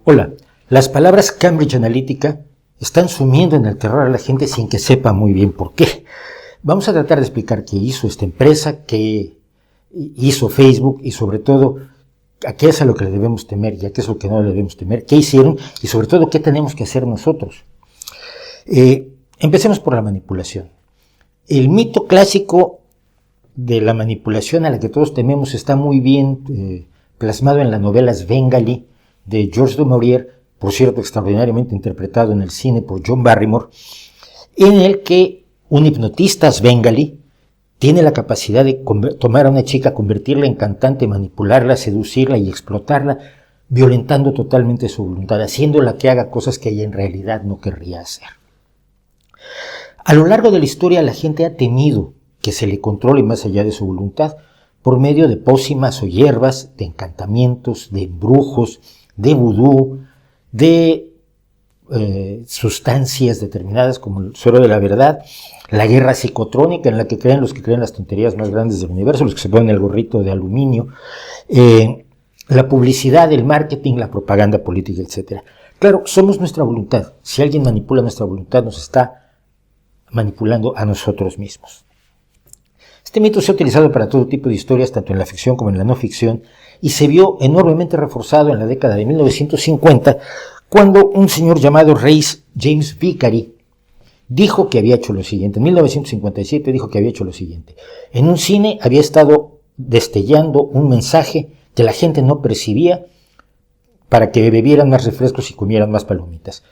Hola, las palabras Cambridge Analytica están sumiendo en el terror a la gente sin que sepa muy bien por qué. Vamos a tratar de explicar qué hizo esta empresa, qué hizo Facebook y sobre todo a qué es a lo que le debemos temer y a qué es lo que no le debemos temer, qué hicieron y sobre todo qué tenemos que hacer nosotros. Empecemos por la manipulación. El mito clásico de la manipulación a la que todos tememos está muy bien plasmado en la novela Svengali de Georges du Maurier, por cierto extraordinariamente interpretado en el cine por John Barrymore, en el que un hipnotista Svengali tiene la capacidad de tomar a una chica, convertirla en cantante, manipularla, seducirla y explotarla, violentando totalmente su voluntad, haciéndola que haga cosas que ella en realidad no querría hacer. A lo largo de la historia la gente ha temido que se le controle más allá de su voluntad por medio de pócimas o hierbas, de encantamientos, de embrujos, de vudú, de sustancias determinadas como el suero de la verdad, la guerra psicotrónica en la que creen los que creen las tonterías más grandes del universo, los que se ponen el gorrito de aluminio, la publicidad, el marketing, la propaganda política, etc. Claro, somos nuestra voluntad. Si alguien manipula nuestra voluntad, nos está manipulando a nosotros mismos. Este mito se ha utilizado para todo tipo de historias, tanto en la ficción como en la no ficción, y se vio enormemente reforzado en la década de 1950, cuando un señor llamado James Vicary dijo que había hecho lo siguiente. En 1957 dijo que había hecho lo siguiente. En un cine había estado destellando un mensaje que la gente no percibía para que bebieran más refrescos y comieran más palomitas.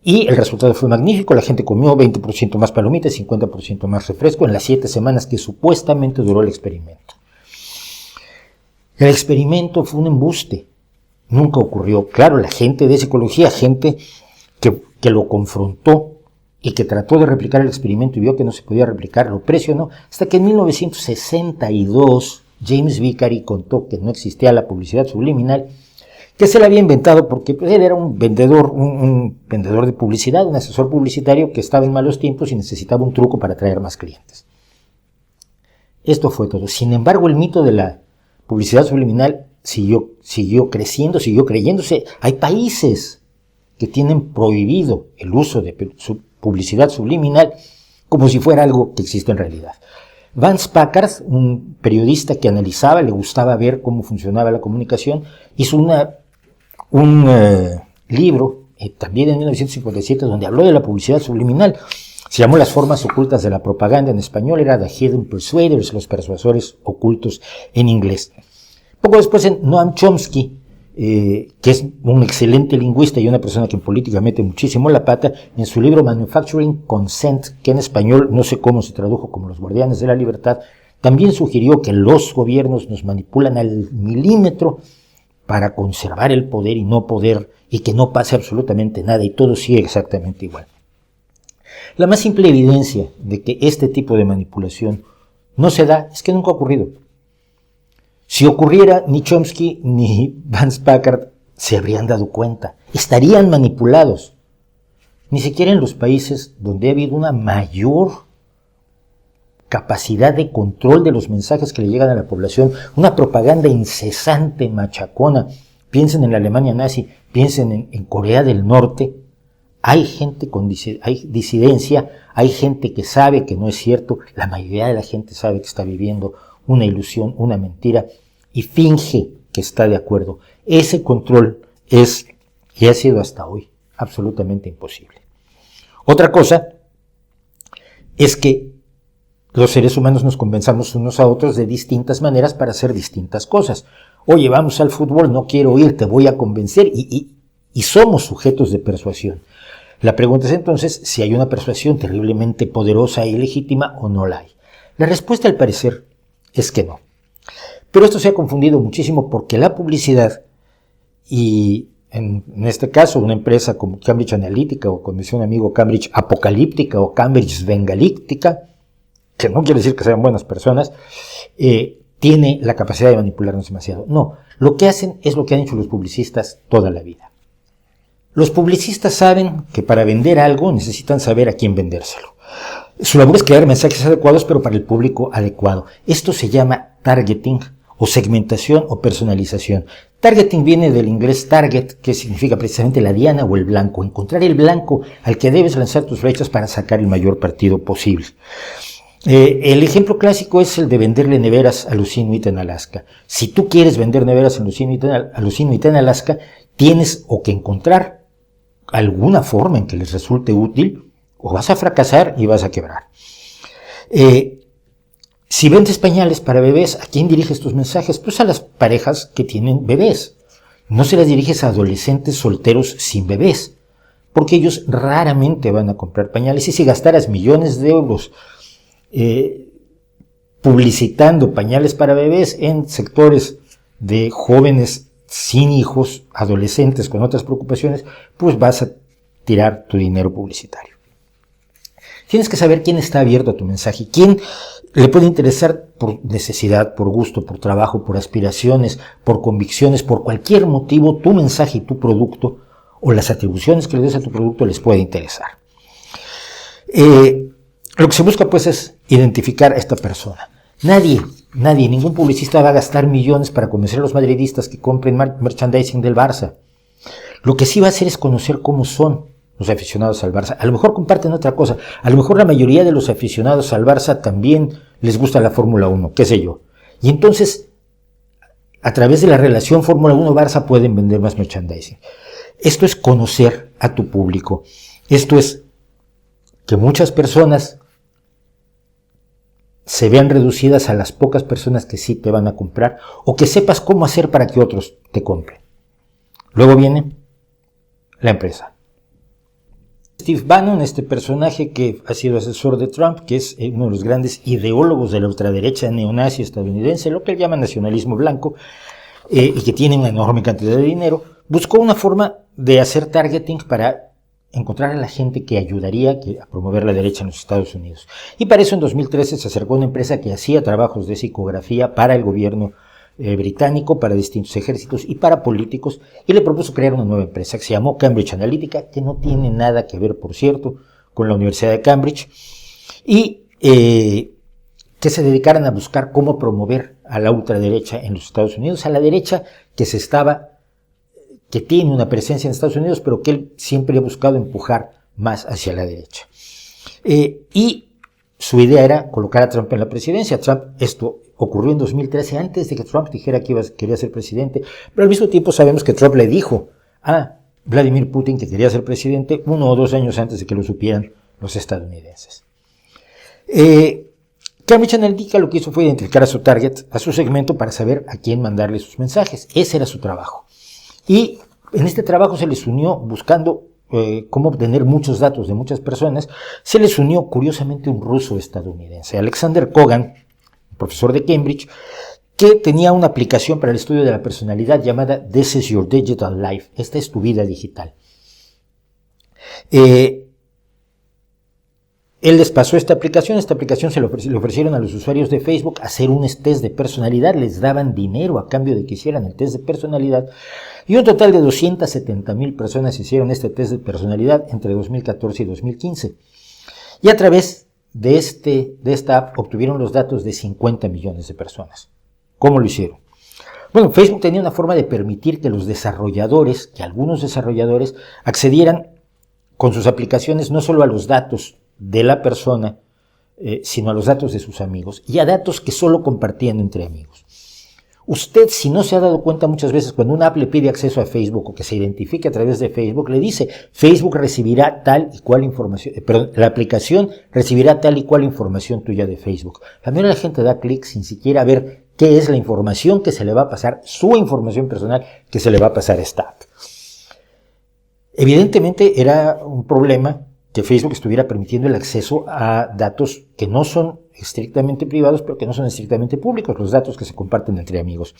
Y el resultado fue magnífico, la gente comió 20% más palomitas, 50% más refresco en las 7 semanas que supuestamente duró el experimento. El experimento fue un embuste, nunca ocurrió. Claro, la gente de psicología, gente que lo confrontó y que trató de replicar el experimento y vio que no se podía replicar, lo presionó, hasta que en 1962 James Vicary contó que no existía la publicidad subliminal, que se la había inventado porque él era un vendedor de publicidad, un asesor publicitario que estaba en malos tiempos y necesitaba un truco para atraer más clientes. Esto fue todo. Sin embargo, el mito de la publicidad subliminal siguió creciendo, siguió creyéndose. Hay países que tienen prohibido el uso de publicidad subliminal como si fuera algo que existe en realidad. Vance Packard, un periodista que analizaba, le gustaba ver cómo funcionaba la comunicación, hizo un libro, también en 1957, donde habló de la publicidad subliminal. Se llamó Las formas ocultas de la propaganda, en español era The Hidden Persuaders, los persuasores ocultos en inglés. Poco después, Noam Chomsky, que es un excelente lingüista y una persona que en política mete muchísimo la pata, en su libro Manufacturing Consent, que en español no sé cómo se tradujo como Los guardianes de la libertad, también sugirió que los gobiernos nos manipulan al milímetro para conservar el poder y no poder, y que no pase absolutamente nada y todo sigue exactamente igual. La más simple evidencia de que este tipo de manipulación no se da es que nunca ha ocurrido. Si ocurriera, ni Chomsky ni Vance Packard se habrían dado cuenta. Estarían manipulados. Ni siquiera en los países donde ha habido una mayor capacidad de control de los mensajes que le llegan a la población, una propaganda incesante, machacona. Piensen en la Alemania nazi, piensen en Corea del Norte. Hay gente hay disidencia, hay gente que sabe que no es cierto, la mayoría de la gente sabe que está viviendo una ilusión, una mentira, y finge que está de acuerdo. Ese control es, y ha sido hasta hoy, absolutamente imposible. Otra cosa es que los seres humanos nos convenzamos unos a otros de distintas maneras para hacer distintas cosas. Oye, vamos al fútbol, no quiero ir, te voy a convencer, y somos sujetos de persuasión. La pregunta es entonces si hay una persuasión terriblemente poderosa y legítima o no la hay. La respuesta, al parecer, es que no. Pero esto se ha confundido muchísimo porque la publicidad, y en este caso una empresa como Cambridge Analytica, o como decía un amigo, Cambridge Apocalíptica o Cambridge Svengalíptica, que no quiere decir que sean buenas personas, tiene la capacidad de manipularnos demasiado. No, lo que hacen es lo que han hecho los publicistas toda la vida. Los publicistas saben que para vender algo necesitan saber a quién vendérselo. Su labor es crear mensajes adecuados, pero para el público adecuado. Esto se llama targeting, o segmentación o personalización. Targeting viene del inglés target, que significa precisamente la diana o el blanco, encontrar el blanco al que debes lanzar tus flechas para sacar el mayor partido posible. El ejemplo clásico es el de venderle neveras a los Inuit en Alaska. Si tú quieres vender neveras a los Inuit en Alaska, tienes o que encontrar alguna forma en que les resulte útil, o vas a fracasar y vas a quebrar. Si vendes pañales para bebés, ¿a quién diriges tus mensajes? Pues a las parejas que tienen bebés. No se las diriges a adolescentes solteros sin bebés, porque ellos raramente van a comprar pañales. Y si gastaras millones de euros publicitando pañales para bebés en sectores de jóvenes sin hijos, adolescentes con otras preocupaciones, pues vas a tirar tu dinero publicitario. Tienes que saber quién está abierto a tu mensaje, quién le puede interesar por necesidad, por gusto, por trabajo, por aspiraciones, por convicciones, por cualquier motivo, tu mensaje y tu producto o las atribuciones que le des a tu producto les puede interesar. Lo que se busca pues es identificar a esta persona. Nadie, ningún publicista va a gastar millones para convencer a los madridistas que compren merchandising del Barça. Lo que sí va a hacer es conocer cómo son los aficionados al Barça. A lo mejor comparten otra cosa. A lo mejor la mayoría de los aficionados al Barça también les gusta la Fórmula 1, qué sé yo. Y entonces, a través de la relación Fórmula 1-Barça pueden vender más merchandising. Esto es conocer a tu público. Esto es que muchas personas se vean reducidas a las pocas personas que sí te van a comprar, o que sepas cómo hacer para que otros te compren. Luego viene la empresa. Steve Bannon, este personaje que ha sido asesor de Trump, que es uno de los grandes ideólogos de la ultraderecha neonazi estadounidense, lo que él llama nacionalismo blanco, y que tiene una enorme cantidad de dinero, buscó una forma de hacer targeting para encontrar a la gente que ayudaría a promover la derecha en los Estados Unidos. Y para eso en 2013 se acercó a una empresa que hacía trabajos de psicografía para el gobierno británico, para distintos ejércitos y para políticos, y le propuso crear una nueva empresa que se llamó Cambridge Analytica, que no tiene nada que ver, por cierto, con la Universidad de Cambridge, y que se dedicaran a buscar cómo promover a la ultraderecha en los Estados Unidos, a la derecha que tiene una presencia en Estados Unidos, pero que él siempre ha buscado empujar más hacia la derecha. Y su idea era colocar a Trump en la presidencia. Esto ocurrió en 2013, antes de que Trump dijera que quería ser presidente, pero al mismo tiempo sabemos que Trump le dijo a Vladimir Putin que quería ser presidente 1 o 2 años antes de que lo supieran los estadounidenses. Cambridge Analytica lo que hizo fue identificar a su target, a su segmento, para saber a quién mandarle sus mensajes. Ese era su trabajo. Y en este trabajo se les unió, buscando cómo obtener muchos datos de muchas personas, se les unió curiosamente un ruso estadounidense, Alexander Kogan, profesor de Cambridge, que tenía una aplicación para el estudio de la personalidad llamada This is Your Digital Life. Esta es tu vida digital. Él les pasó esta aplicación se le ofrecieron a los usuarios de Facebook hacer un test de personalidad, les daban dinero a cambio de que hicieran el test de personalidad, y un total de 270,000 personas hicieron este test de personalidad entre 2014 y 2015. Y a través de esta app obtuvieron los datos de 50 millones de personas. ¿Cómo lo hicieron? Bueno, Facebook tenía una forma de permitir que algunos desarrolladores accedieran con sus aplicaciones no solo a los datos de la persona, sino a los datos de sus amigos y a datos que solo compartían entre amigos. Usted, si no se ha dado cuenta muchas veces, cuando una app le pide acceso a Facebook o que se identifique a través de Facebook, le dice, Facebook recibirá tal y cual información, la aplicación recibirá tal y cual información tuya de Facebook. La mayoría de la gente da clic sin siquiera ver qué es la información que se le va a pasar, su información personal que se le va a pasar a esta app. Evidentemente era un problema que Facebook estuviera permitiendo el acceso a datos que no son estrictamente privados, pero que no son estrictamente públicos, los datos que se comparten entre amigos.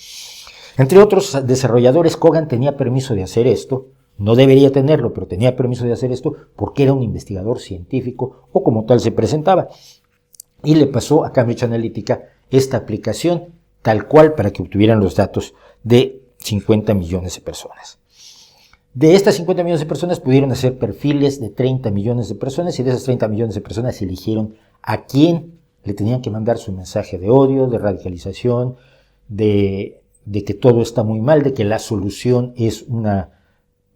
Entre otros desarrolladores, Kogan tenía permiso de hacer esto, no debería tenerlo, pero tenía permiso de hacer esto porque era un investigador científico o como tal se presentaba. Y le pasó a Cambridge Analytica esta aplicación tal cual para que obtuvieran los datos de 50 millones de personas. De estas 50 millones de personas pudieron hacer perfiles de 30 millones de personas y de esas 30 millones de personas eligieron a quién le tenían que mandar su mensaje de odio, de radicalización, de de que todo está muy mal, de que la solución es un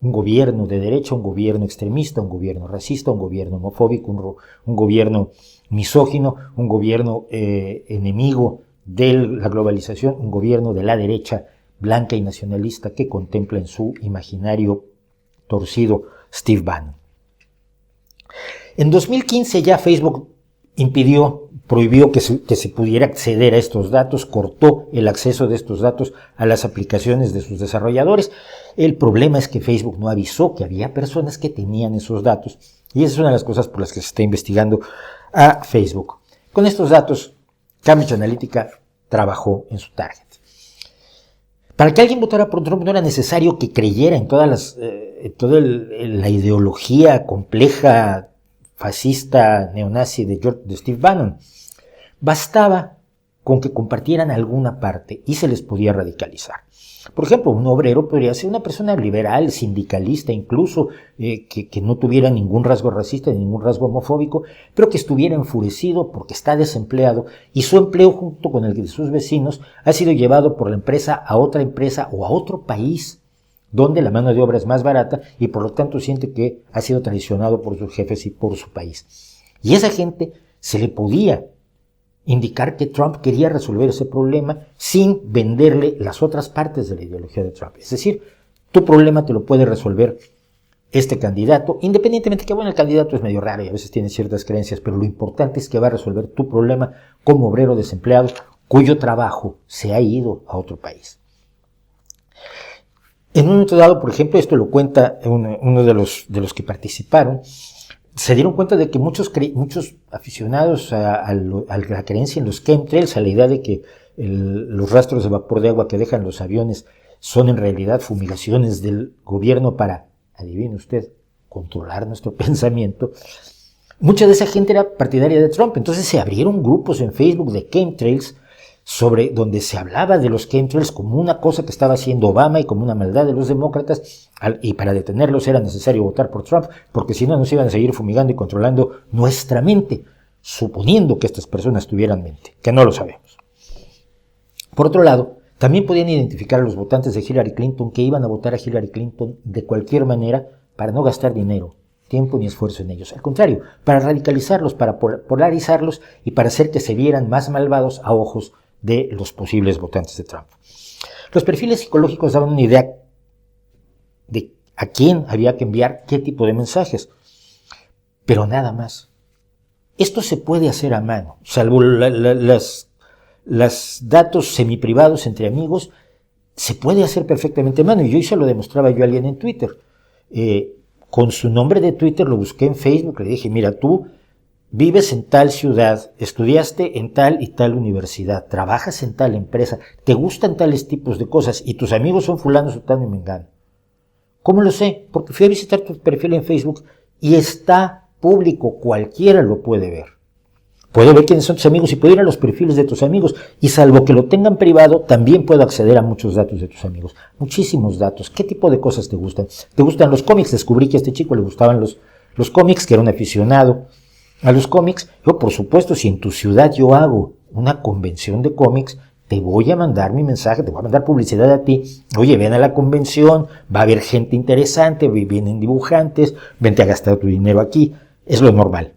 gobierno de derecha, un gobierno extremista, un gobierno racista, un gobierno homofóbico, un gobierno misógino, un gobierno enemigo de la globalización, un gobierno de la derecha blanca y nacionalista que contempla en su imaginario torcido Steve Bannon. En 2015 ya Facebook prohibió que se pudiera acceder a estos datos, cortó el acceso de estos datos a las aplicaciones de sus desarrolladores. El problema es que Facebook no avisó que había personas que tenían esos datos, y esa es una de las cosas por las que se está investigando a Facebook. Con estos datos, Cambridge Analytica trabajó en su target. Para que alguien votara por Trump no era necesario que creyera en toda la ideología compleja, fascista, neonazi de Steve Bannon. Bastaba con que compartieran alguna parte y se les podía radicalizar. Por ejemplo, un obrero podría ser una persona liberal, sindicalista incluso, que no tuviera ningún rasgo racista ni ningún rasgo homofóbico, pero que estuviera enfurecido porque está desempleado y su empleo junto con el de sus vecinos ha sido llevado por la empresa a otra empresa o a otro país donde la mano de obra es más barata y por lo tanto siente que ha sido traicionado por sus jefes y por su país. Y esa gente se le podía indicar que Trump quería resolver ese problema sin venderle las otras partes de la ideología de Trump. Es decir, tu problema te lo puede resolver este candidato, independientemente que, bueno, el candidato es medio raro y a veces tiene ciertas creencias, pero lo importante es que va a resolver tu problema como obrero desempleado cuyo trabajo se ha ido a otro país. En un momento dado, por ejemplo, esto lo cuenta uno de los que participaron, se dieron cuenta de que muchos aficionados a la creencia en los chemtrails, a la idea de que los rastros de vapor de agua que dejan los aviones son en realidad fumigaciones del gobierno para, adivine usted, controlar nuestro pensamiento. Mucha de esa gente era partidaria de Trump, entonces se abrieron grupos en Facebook de chemtrails donde se hablaba de los chemtrails como una cosa que estaba haciendo Obama y como una maldad de los demócratas, y para detenerlos era necesario votar por Trump, porque si no nos iban a seguir fumigando y controlando nuestra mente, suponiendo que estas personas tuvieran mente, que no lo sabemos. Por otro lado, también podían identificar a los votantes de Hillary Clinton que iban a votar a Hillary Clinton de cualquier manera para no gastar dinero, tiempo ni esfuerzo en ellos. Al contrario, para radicalizarlos, para polarizarlos y para hacer que se vieran más malvados a ojos de los posibles votantes de Trump. Los perfiles psicológicos daban una idea de a quién había que enviar qué tipo de mensajes, pero nada más. Esto se puede hacer a mano, salvo los datos semiprivados entre amigos, se puede hacer perfectamente a mano, y yo se lo demostraba yo a alguien en Twitter. Con su nombre de Twitter lo busqué en Facebook, le dije, mira, tú vives en tal ciudad, estudiaste en tal y tal universidad, trabajas en tal empresa, te gustan tales tipos de cosas y tus amigos son fulano, sutano y mengano. ¿Cómo lo sé? Porque fui a visitar tu perfil en Facebook y está público, cualquiera lo puede ver. Puedo ver quiénes son tus amigos y puedo ir a los perfiles de tus amigos y salvo que lo tengan privado, también puedo acceder a muchos datos de tus amigos. Muchísimos datos. ¿Qué tipo de cosas te gustan? ¿Te gustan los cómics? Descubrí que a este chico le gustaban los cómics, que era un aficionado a los cómics. Yo, por supuesto, si en tu ciudad yo hago una convención de cómics, te voy a mandar mi mensaje, te voy a mandar publicidad a ti. Oye, ven a la convención, va a haber gente interesante, vienen dibujantes, vente a gastar tu dinero aquí. Es lo normal.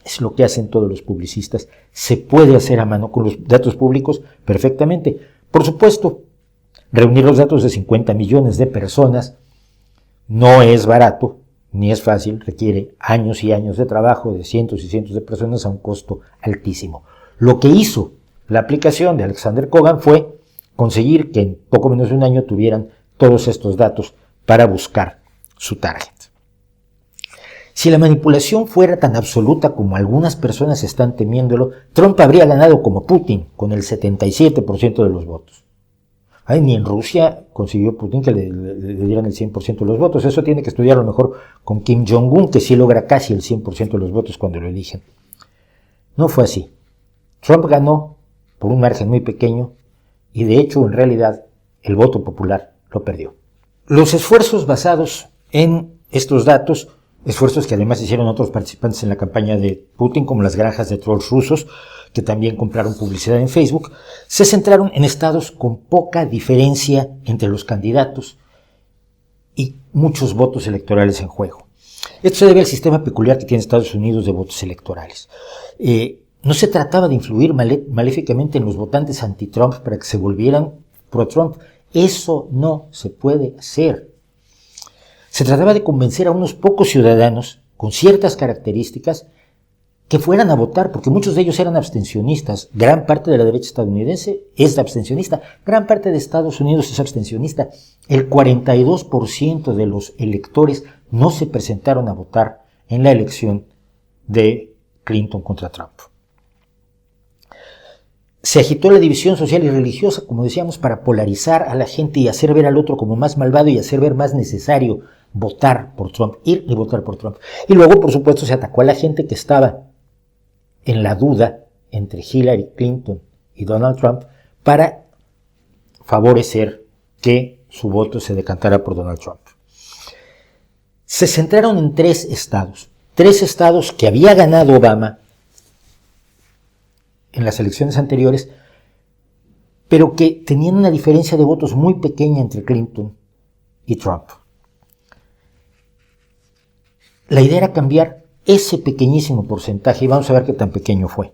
Es lo que hacen todos los publicistas. Se puede hacer a mano con los datos públicos perfectamente. Por supuesto, reunir los datos de 50 millones de personas no es barato, ni es fácil, requiere años y años de trabajo de cientos y cientos de personas a un costo altísimo. Lo que hizo la aplicación de Alexander Kogan fue conseguir que en poco menos de un año tuvieran todos estos datos para buscar su target. Si la manipulación fuera tan absoluta como algunas personas están temiéndolo, Trump habría ganado como Putin, con el 77% de los votos. Ni en Rusia consiguió Putin que le dieran el 100% de los votos. Eso tiene que estudiarlo mejor con Kim Jong-un, que sí logra casi el 100% de los votos cuando lo eligen. No fue así. Trump ganó por un margen muy pequeño y de hecho, en realidad, el voto popular lo perdió. Los esfuerzos basados en estos datos, esfuerzos que además hicieron otros participantes en la campaña de Putin, como las granjas de trolls rusos, que también compraron publicidad en Facebook, se centraron en estados con poca diferencia entre los candidatos y muchos votos electorales en juego. Esto se debe al sistema peculiar que tiene Estados Unidos de votos electorales. No se trataba de influir maléficamente en los votantes anti-Trump para que se volvieran pro-Trump. Eso no se puede hacer. Se trataba de convencer a unos pocos ciudadanos con ciertas características que fueran a votar, porque muchos de ellos eran abstencionistas. Gran parte de la derecha estadounidense es abstencionista. Gran parte de Estados Unidos es abstencionista. El 42% de los electores no se presentaron a votar en la elección de Clinton contra Trump. Se agitó la división social y religiosa, como decíamos, para polarizar a la gente y hacer ver al otro como más malvado y hacer ver más necesario votar por Trump, ir y votar por Trump. Y luego, por supuesto, se atacó a la gente que estaba en la duda entre Hillary Clinton y Donald Trump para favorecer que su voto se decantara por Donald Trump. Se centraron en tres estados que había ganado Obama en las elecciones anteriores, pero que tenían una diferencia de votos muy pequeña entre Clinton y Trump. La idea era cambiar ese pequeñísimo porcentaje y vamos a ver qué tan pequeño fue.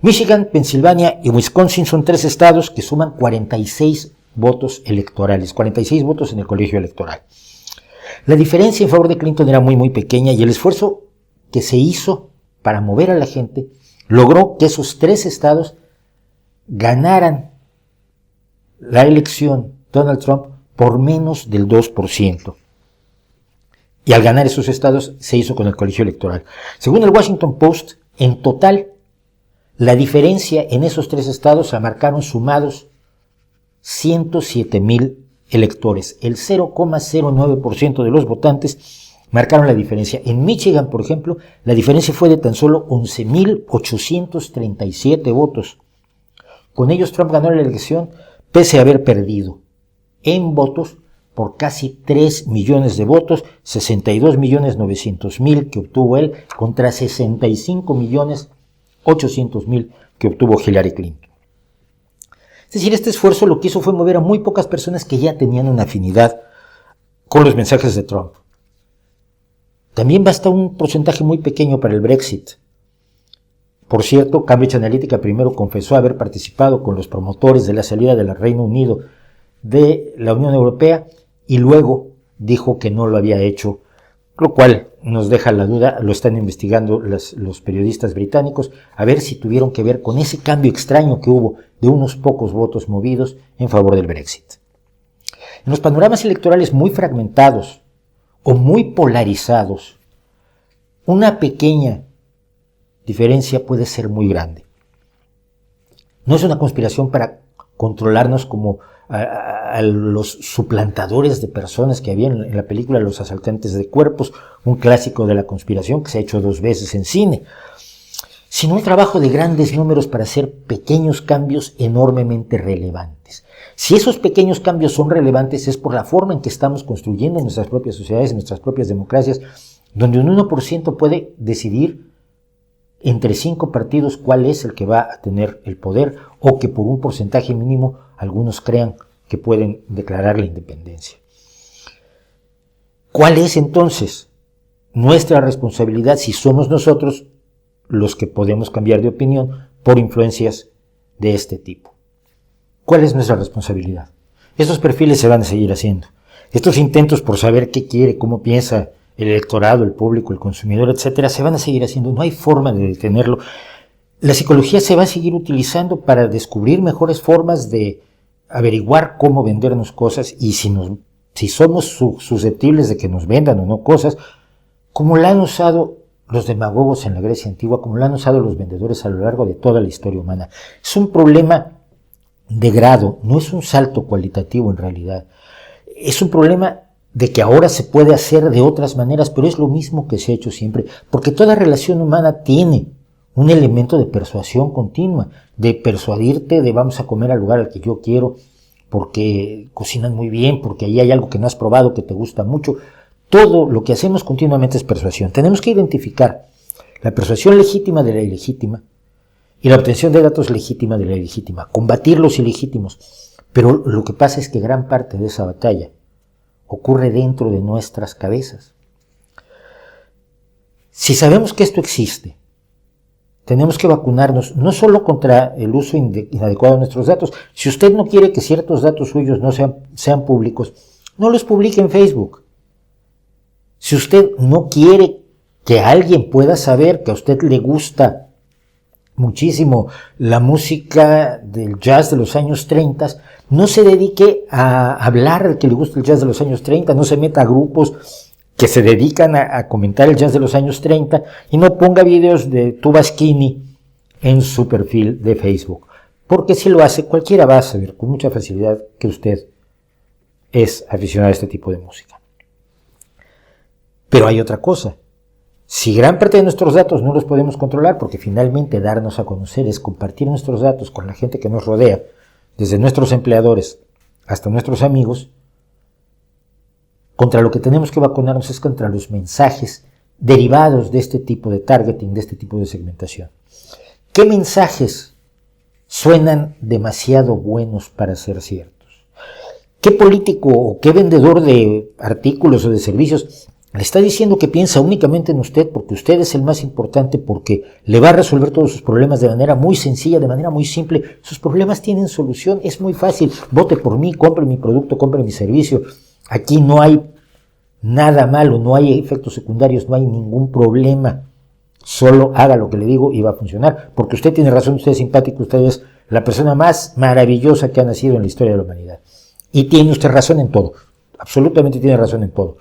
Michigan, Pensilvania y Wisconsin son tres estados que suman 46 votos electorales, 46 votos en el colegio electoral. La diferencia en favor de Clinton era muy pequeña y el esfuerzo que se hizo para mover a la gente logró que esos tres estados ganaran la elección Donald Trump por menos del 2%. Y al ganar esos estados se hizo con el colegio electoral. Según el Washington Post, en total, la diferencia en esos tres estados la marcaron sumados 107,000 electores. El 0,09% de los votantes marcaron la diferencia. En Michigan, por ejemplo, la diferencia fue de tan solo 11,837 votos. Con ellos Trump ganó la elección pese a haber perdido en votos por casi 3 millones de votos, 62,900,000 que obtuvo él contra 65,800,000 que obtuvo Hillary Clinton. Es decir, este esfuerzo lo que hizo fue mover a muy pocas personas que ya tenían una afinidad con los mensajes de Trump. También basta un porcentaje muy pequeño para el Brexit. Por cierto, Cambridge Analytica primero confesó haber participado con los promotores de la salida del Reino Unido de la Unión Europea y luego dijo que no lo había hecho, lo cual nos deja la duda. Lo están investigando los periodistas británicos a ver si tuvieron que ver con ese cambio extraño que hubo de unos pocos votos movidos en favor del Brexit. En los panoramas electorales muy fragmentados o muy polarizados, una pequeña diferencia puede ser muy grande. No es una conspiración para controlarnos como a los suplantadores de personas que había en la película Los asaltantes de cuerpos, un clásico de la conspiración que se ha hecho 2 veces en cine, sino un trabajo de grandes números para hacer pequeños cambios enormemente relevantes. Si esos pequeños cambios son relevantes es por la forma en que estamos construyendo nuestras propias sociedades, nuestras propias democracias, donde un 1% puede decidir entre 5 partidos cuál es el que va a tener el poder, o que por un porcentaje mínimo algunos crean que pueden declarar la independencia. ¿Cuál es entonces nuestra responsabilidad si somos nosotros los que podemos cambiar de opinión por influencias de este tipo? ¿Cuál es nuestra responsabilidad? Estos perfiles se van a seguir haciendo. Estos intentos por saber qué quiere, cómo piensa el electorado, el público, el consumidor, etcétera, se van a seguir haciendo. No hay forma de detenerlo. La psicología se va a seguir utilizando para descubrir mejores formas de averiguar cómo vendernos cosas y si somos susceptibles de que nos vendan o no cosas, como la han usado los demagogos en la Grecia antigua, como la han usado los vendedores a lo largo de toda la historia humana. Es un problema de grado, no es un salto cualitativo en realidad. Es un problema de que ahora se puede hacer de otras maneras, pero es lo mismo que se ha hecho siempre, porque toda relación humana tiene un elemento de persuasión continua, de persuadirte de vamos a comer al lugar al que yo quiero, porque cocinan muy bien, porque ahí hay algo que no has probado, que te gusta mucho. Todo lo que hacemos continuamente es persuasión. Tenemos que identificar la persuasión legítima de la ilegítima y la obtención de datos legítima de la ilegítima, combatir los ilegítimos. Pero lo que pasa es que gran parte de esa batalla ocurre dentro de nuestras cabezas. Si sabemos que esto existe, tenemos que vacunarnos no solo contra el uso inadecuado de nuestros datos. Si usted no quiere que ciertos datos suyos no sean públicos, no los publique en Facebook. Si usted no quiere que alguien pueda saber que a usted le gusta muchísimo la música del jazz de los años 30, no se dedique a hablar de que le gusta el jazz de los años 30, no se meta a grupos que se dedican a comentar el jazz de los años 30 y no ponga videos de Tuba Skinny en su perfil de Facebook. Porque si lo hace, cualquiera va a saber con mucha facilidad que usted es aficionado a este tipo de música. Pero hay otra cosa. Si gran parte de nuestros datos no los podemos controlar, porque finalmente darnos a conocer es compartir nuestros datos con la gente que nos rodea, desde nuestros empleadores hasta nuestros amigos, contra lo que tenemos que vacunarnos es contra los mensajes derivados de este tipo de targeting, de este tipo de segmentación. ¿Qué mensajes suenan demasiado buenos para ser ciertos? ¿Qué político o qué vendedor de artículos o de servicios le está diciendo que piensa únicamente en usted porque usted es el más importante, porque le va a resolver todos sus problemas de manera muy sencilla, de manera muy simple? Sus problemas tienen solución, es muy fácil. Vote por mí, compre mi producto, compre mi servicio. Aquí no hay nada malo, no hay efectos secundarios, no hay ningún problema. Solo haga lo que le digo y va a funcionar. Porque usted tiene razón, usted es simpático, usted es la persona más maravillosa que ha nacido en la historia de la humanidad. Y tiene usted razón en todo. Absolutamente tiene razón en todo.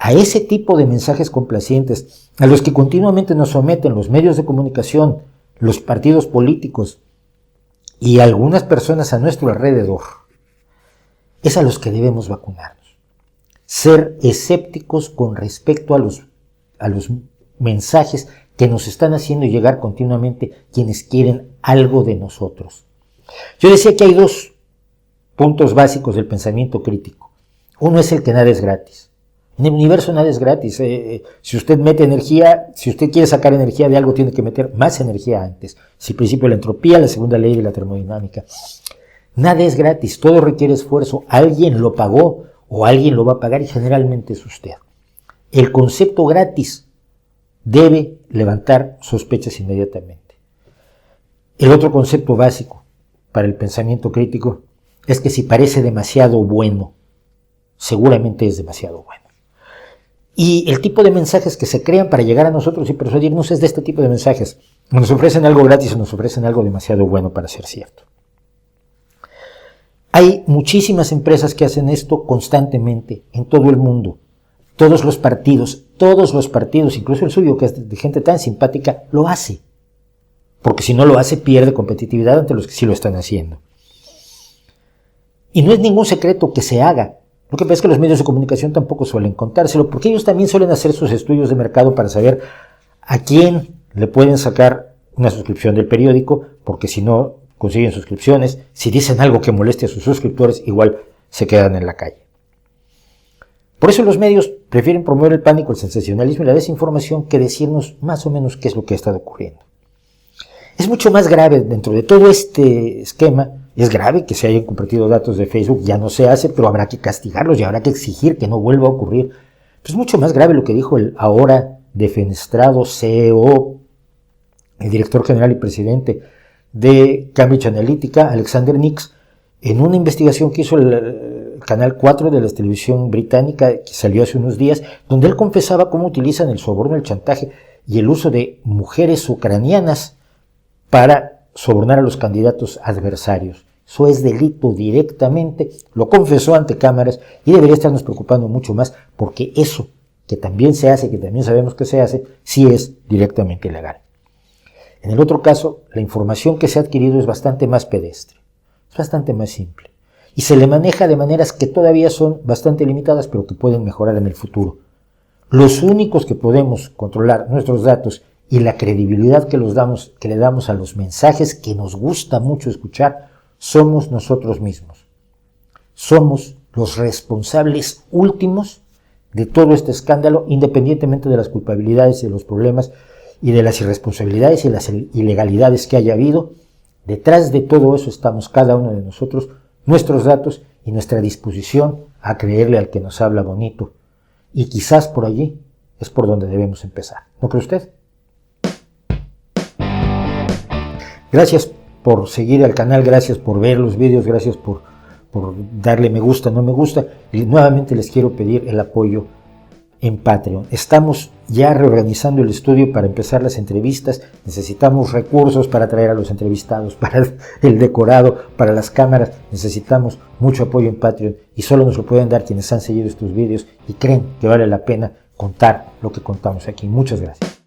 A ese tipo de mensajes complacientes, a los que continuamente nos someten los medios de comunicación, los partidos políticos y algunas personas a nuestro alrededor, es a los que debemos vacunarnos. Ser escépticos con respecto a los mensajes que nos están haciendo llegar continuamente quienes quieren algo de nosotros. Yo decía que hay dos puntos básicos del pensamiento crítico. Uno es el que nada es gratis. En el universo nada es gratis. Si usted mete energía, si usted quiere sacar energía de algo, tiene que meter más energía antes. Es el principio de la entropía, la segunda ley de la termodinámica. Nada es gratis, todo requiere esfuerzo. Alguien lo pagó o alguien lo va a pagar y generalmente es usted. El concepto gratis debe levantar sospechas inmediatamente. El otro concepto básico para el pensamiento crítico es que si parece demasiado bueno, seguramente es demasiado bueno. Y el tipo de mensajes que se crean para llegar a nosotros y persuadirnos es de este tipo de mensajes. Nos ofrecen algo gratis o nos ofrecen algo demasiado bueno para ser cierto. Hay muchísimas empresas que hacen esto constantemente en todo el mundo. Todos los partidos, incluso el suyo, que es de gente tan simpática, lo hace. Porque si no lo hace, pierde competitividad ante los que sí lo están haciendo. Y no es ningún secreto que se haga. Lo que pasa es que los medios de comunicación tampoco suelen contárselo, porque ellos también suelen hacer sus estudios de mercado para saber a quién le pueden sacar una suscripción del periódico, porque si no consiguen suscripciones, si dicen algo que moleste a sus suscriptores, igual se quedan en la calle. Por eso los medios prefieren promover el pánico, el sensacionalismo y la desinformación que decirnos más o menos qué es lo que ha estado ocurriendo. Es mucho más grave dentro de todo este esquema. Es grave que se hayan compartido datos de Facebook, ya no se hace, pero habrá que castigarlos y habrá que exigir que no vuelva a ocurrir. Es mucho más grave lo que dijo el ahora defenestrado CEO, el director general y presidente de Cambridge Analytica, Alexander Nix, en una investigación que hizo el Canal 4 de la televisión británica, que salió hace unos días, donde él confesaba cómo utilizan el soborno, el chantaje y el uso de mujeres ucranianas para sobornar a los candidatos adversarios. Eso es delito directamente, lo confesó ante cámaras y debería estarnos preocupando mucho más porque eso que también se hace, que también sabemos que se hace, sí es directamente ilegal. En el otro caso, la información que se ha adquirido es bastante más pedestre, es bastante más simple y se le maneja de maneras que todavía son bastante limitadas pero que pueden mejorar en el futuro. Los únicos que podemos controlar nuestros datos y la credibilidad que le damos a los mensajes que nos gusta mucho escuchar somos nosotros mismos. Somos los responsables últimos de todo este escándalo, independientemente de las culpabilidades y de los problemas y de las irresponsabilidades y las ilegalidades que haya habido. Detrás de todo eso estamos cada uno de nosotros, nuestros datos y nuestra disposición a creerle al que nos habla bonito. Y quizás por allí es por donde debemos empezar. ¿No cree usted? Gracias por seguir al canal, gracias por ver los vídeos, gracias por darle me gusta, no me gusta. Y nuevamente les quiero pedir el apoyo en Patreon. Estamos ya reorganizando el estudio para empezar las entrevistas. Necesitamos recursos para traer a los entrevistados, para el decorado, para las cámaras. Necesitamos mucho apoyo en Patreon y solo nos lo pueden dar quienes han seguido estos vídeos y creen que vale la pena contar lo que contamos aquí. Muchas gracias.